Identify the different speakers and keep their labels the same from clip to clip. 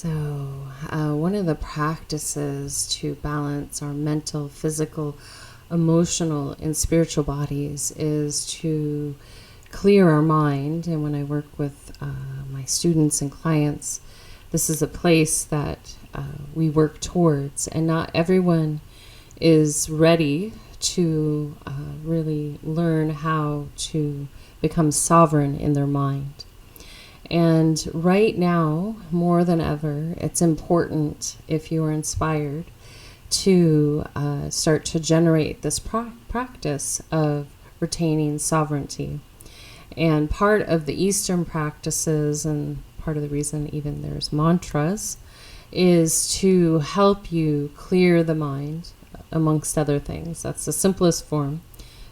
Speaker 1: One of the practices to balance our mental, physical, emotional, and spiritual bodies is to clear our mind. And when I work with my students and clients, this is a place that we work towards. And not everyone is ready to really learn how to become sovereign in their mind. And right now, more than ever, it's important, if you are inspired, to start to generate this practice of retaining sovereignty. And part of the Eastern practices, and part of the reason even there's mantras, is to help you clear the mind, amongst other things. That's the simplest form.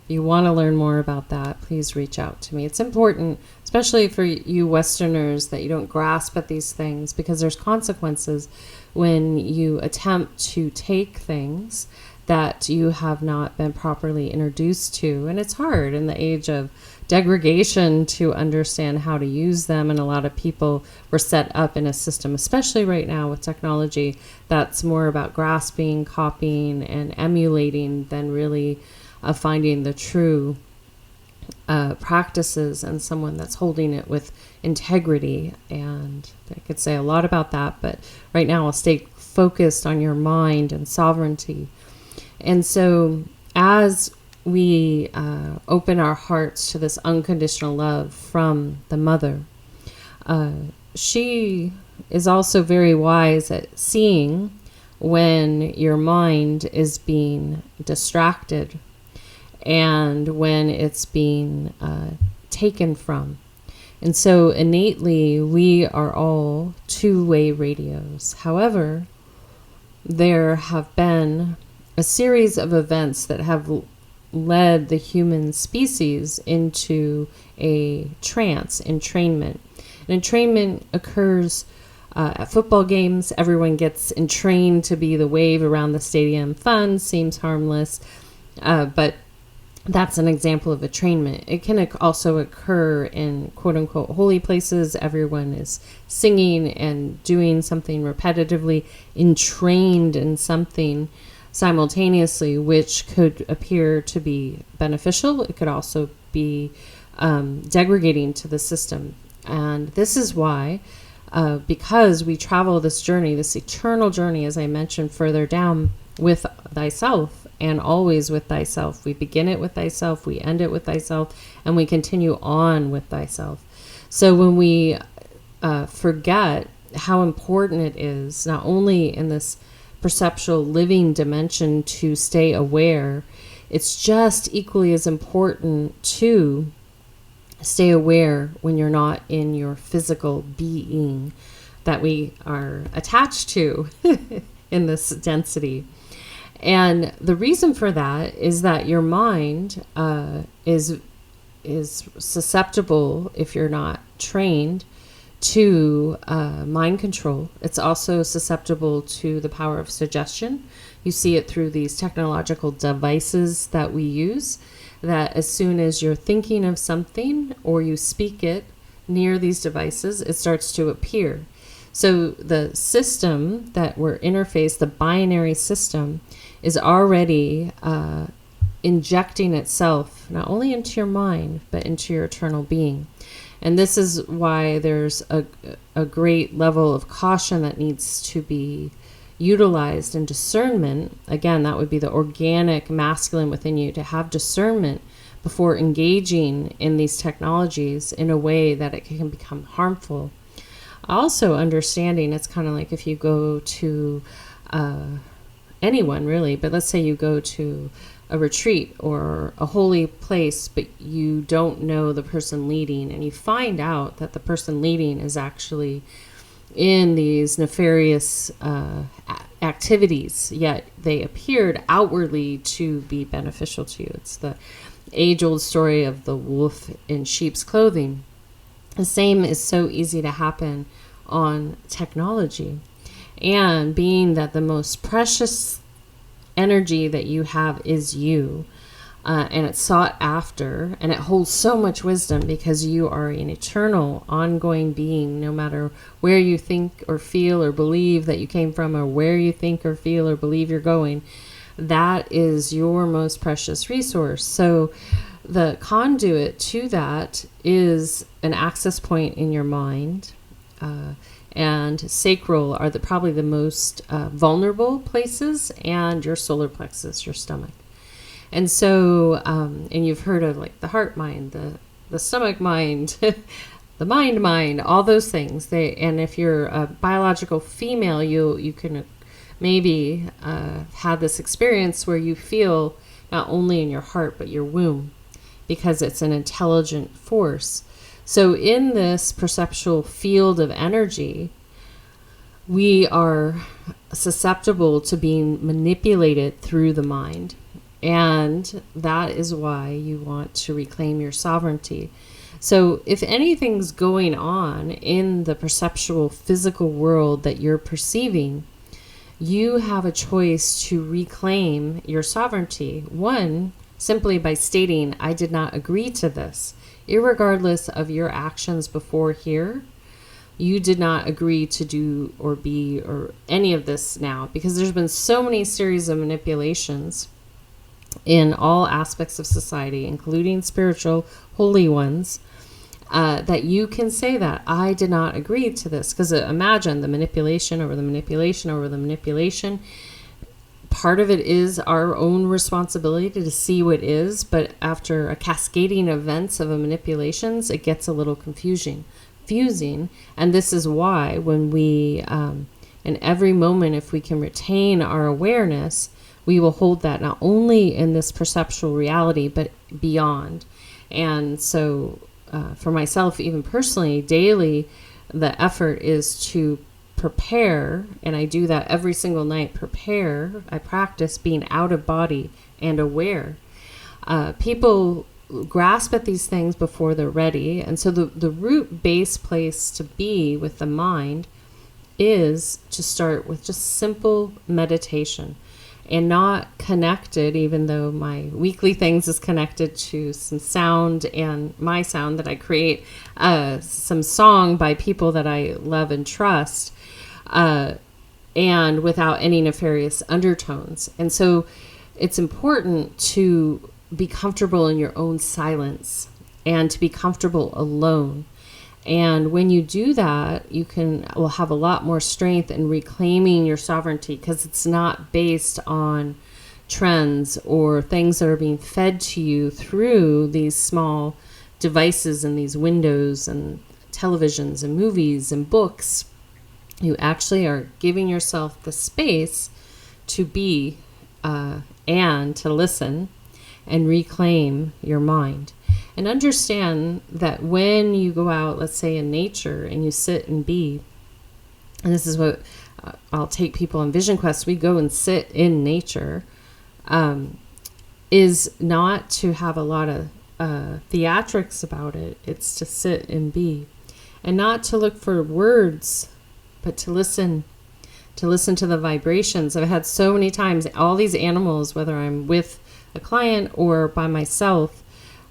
Speaker 1: If you want to learn more about that, please reach out to me. It's important, especially for you Westerners, that you don't grasp at these things, because there's consequences when you attempt to take things that you have not been properly introduced to. And it's hard in the age of degradation to understand how to use them. And a lot of people were set up in a system, especially right now with technology, that's more about grasping, copying, and emulating than really finding the true practices and someone that's holding it with integrity. And I could say a lot about that, but right now I'll stay focused on your mind and sovereignty. And so as we open our hearts to this unconditional love from the mother, she is also very wise at seeing when your mind is being distracted and when it's being taken from. And so innately, we are all two-way radios. However, there have been a series of events that have led the human species into a trance, entrainment. And entrainment occurs at football games. Everyone gets entrained to be the wave around the stadium. Fun, seems harmless, but that's an example of entrainment. It can also occur in quote-unquote holy places. Everyone is singing and doing something repetitively, entrained in something simultaneously, which could appear to be beneficial. It could also be degrading to the system. And this is why, because we travel this journey, this eternal journey, as I mentioned further down, with thyself, and always with thyself. We begin it with thyself, we end it with thyself, and we continue on with thyself. So when we forget how important it is, not only in this perceptual living dimension to stay aware, it's just equally as important to stay aware when you're not in your physical being that we are attached to in this density. And the reason for that is that your mind is susceptible, if you're not trained, to mind control. It's also susceptible to the power of suggestion. You see it through these technological devices that we use, that as soon as you're thinking of something or you speak it near these devices, it starts to appear. So the system that we're interfaced, the binary system, is already injecting itself not only into your mind, but into your eternal being. And this is why there's a great level of caution that needs to be utilized in discernment. Again, that would be the organic masculine within you, to have discernment before engaging in these technologies in a way that it can become harmful. Also understanding, it's kind of like if you go to anyone really, but let's say you go to a retreat or a holy place, but you don't know the person leading, and you find out that the person leading is actually in these nefarious activities, yet they appeared outwardly to be beneficial to you. It's the age-old story of the wolf in sheep's clothing. The same is so easy to happen on technology. And being that the most precious energy that you have is you, and it's sought after, and it holds so much wisdom because you are an eternal, ongoing being, no matter where you think or feel or believe that you came from, or where you think or feel or believe you're going. That is your most precious resource. So the conduit to that is an access point in your mind, and sacral are probably the most vulnerable places, and your solar plexus, your stomach. And so, and you've heard of like the heart mind, the stomach mind, the mind, all those things. And if you're a biological female, you can maybe have this experience where you feel not only in your heart, but your womb, because it's an intelligent force. So in this perceptual field of energy, we are susceptible to being manipulated through the mind. And that is why you want to reclaim your sovereignty. So if anything's going on in the perceptual physical world that you're perceiving, you have a choice to reclaim your sovereignty. One, simply by stating, I did not agree to this. Irregardless of your actions before here, you did not agree to do or be or any of this now, because there's been so many series of manipulations in all aspects of society, including spiritual holy ones, that you can say that I did not agree to this. Because imagine the manipulation over the manipulation over the manipulation. Part of it is our own responsibility to see what is, but after a cascading events of manipulations, it gets a little confusing. And this is why when we, in every moment, if we can retain our awareness, we will hold that not only in this perceptual reality, but beyond. And so for myself, even personally, daily, the effort is to prepare, and I do that every single night, prepare. I practice being out of body and aware. People grasp at these things before they're ready. And so the root base place to be with the mind is to start with just simple meditation. And not connected, even though my weekly things is connected to some sound and my sound that I create, some song by people that I love and trust, and without any nefarious undertones. And so it's important to be comfortable in your own silence and to be comfortable alone. And when you do that, will have a lot more strength in reclaiming your sovereignty, because it's not based on trends or things that are being fed to you through these small devices and these windows and televisions and movies and books. You actually are giving yourself the space to be and to listen and reclaim your mind. And understand that when you go out, let's say in nature, and you sit and be, and this is what I'll take people on Vision Quest, we go and sit in nature, is not to have a lot of theatrics about it. It's to sit and be, and not to look for words, but to listen to the vibrations. I've had so many times, all these animals, whether I'm with a client or by myself,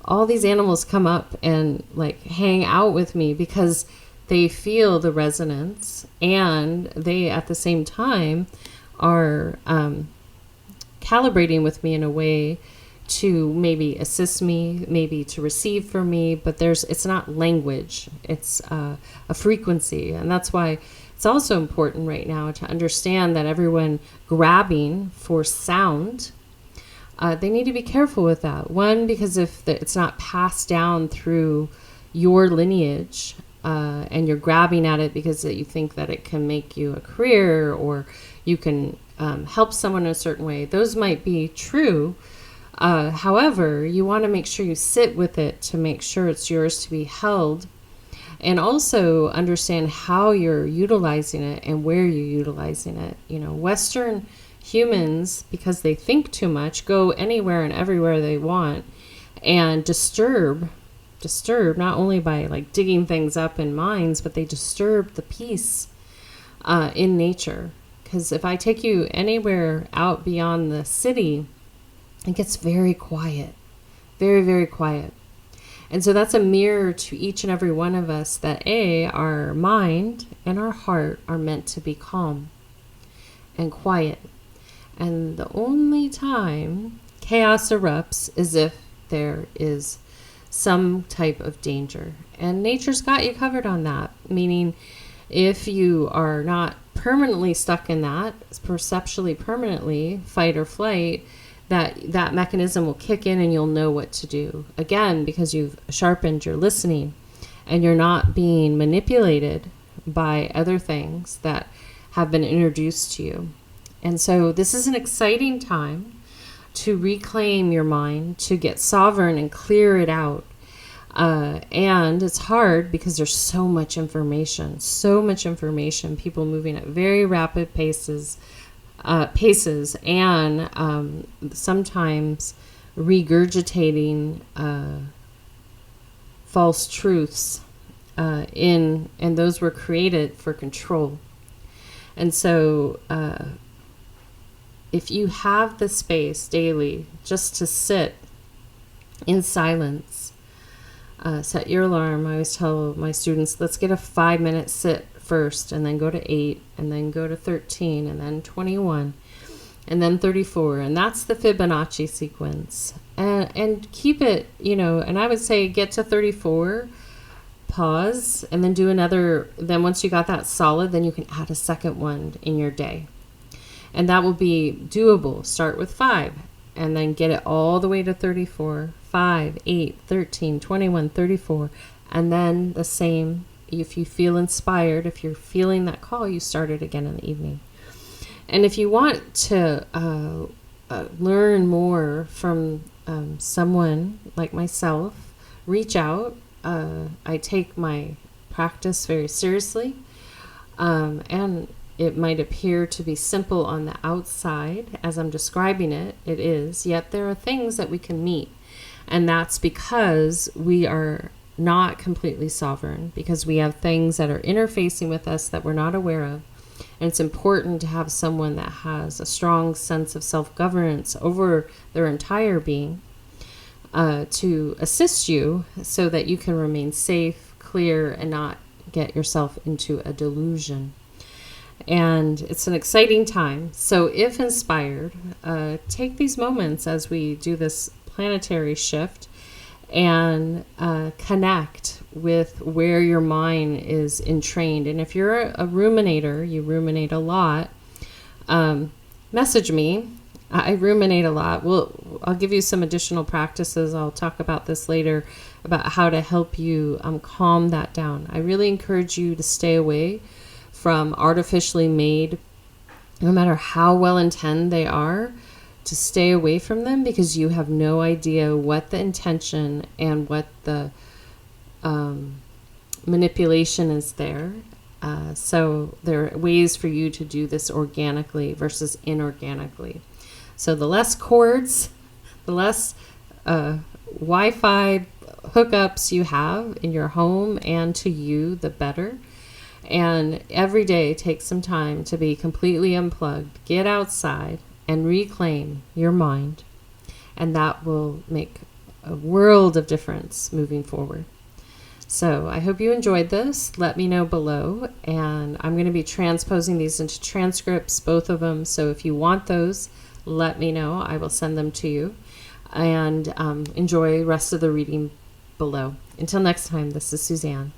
Speaker 1: all these animals come up and like hang out with me because they feel the resonance, and they at the same time are calibrating with me in a way to maybe assist me, maybe to receive from me, but it's not language, it's a frequency. And that's why it's also important right now to understand that everyone grabbing for sound, they need to be careful with that. One, because if it's not passed down through your lineage, and you're grabbing at it because you think that it can make you a career, or you can help someone in a certain way, those might be true. However, you want to make sure you sit with it to make sure it's yours to be held, and also understand how you're utilizing it and where you're utilizing it. Western humans, because they think too much, go anywhere and everywhere they want and disturb not only by like digging things up in mines, but they disturb the peace in nature. Because if I take you anywhere out beyond the city, it gets very quiet. very, very quiet. And so that's a mirror to each and every one of us that our mind and our heart are meant to be calm and quiet. And the only time chaos erupts is if there is some type of danger. And nature's got you covered on that, meaning if you are not permanently stuck in that, perceptually permanently, fight or flight, that mechanism will kick in and you'll know what to do. Again, because you've sharpened your listening and you're not being manipulated by other things that have been introduced to you. And so this is an exciting time to reclaim your mind, to get sovereign and clear it out. And it's hard because there's so much information, people moving at very rapid paces, and sometimes regurgitating false truths, and those were created for control. And so if you have the space daily just to sit in silence, set your alarm. I always tell my students, let's get a 5-minute sit first, and then go to 8, and then go to 13, and then 21, and then 34. And that's the Fibonacci sequence. And keep it, and I would say get to 34, pause, and then do another. Then once you got that solid, then you can add a second one in your day. And that will be doable. Start with 5, and then get it all the way to 34. 5, 8, 13, 21, 34, and then the same. If you feel inspired, if you're feeling that call, you start it again in the evening. And if you want to learn more from someone like myself, reach out. I take my practice very seriously, and it might appear to be simple on the outside as I'm describing it. It is, yet there are things that we can meet. And that's because we are not completely sovereign, because we have things that are interfacing with us that we're not aware of. And it's important to have someone that has a strong sense of self-governance over their entire being to assist you so that you can remain safe, clear, and not get yourself into a delusion. And it's an exciting time. So if inspired, take these moments as we do this planetary shift and connect with where your mind is entrained. And if you're a ruminator, you ruminate a lot, message me. I ruminate a lot. I'll give you some additional practices. I'll talk about this later, about how to help you calm that down. I really encourage you to stay away from artificially made, no matter how well intended they are, to stay away from them, because you have no idea what the intention and what the manipulation is there. So there are ways for you to do this organically versus inorganically. So the less cords, the less Wi-Fi hookups you have in your home and to you, the better. And every day take some time to be completely unplugged. Get outside and reclaim your mind. And that will make a world of difference moving forward. So I hope you enjoyed this. Let me know below. And I'm going to be transposing these into transcripts, both of them. So if you want those, let me know. I will send them to you. And enjoy the rest of the reading below. Until next time, this is Suzanne.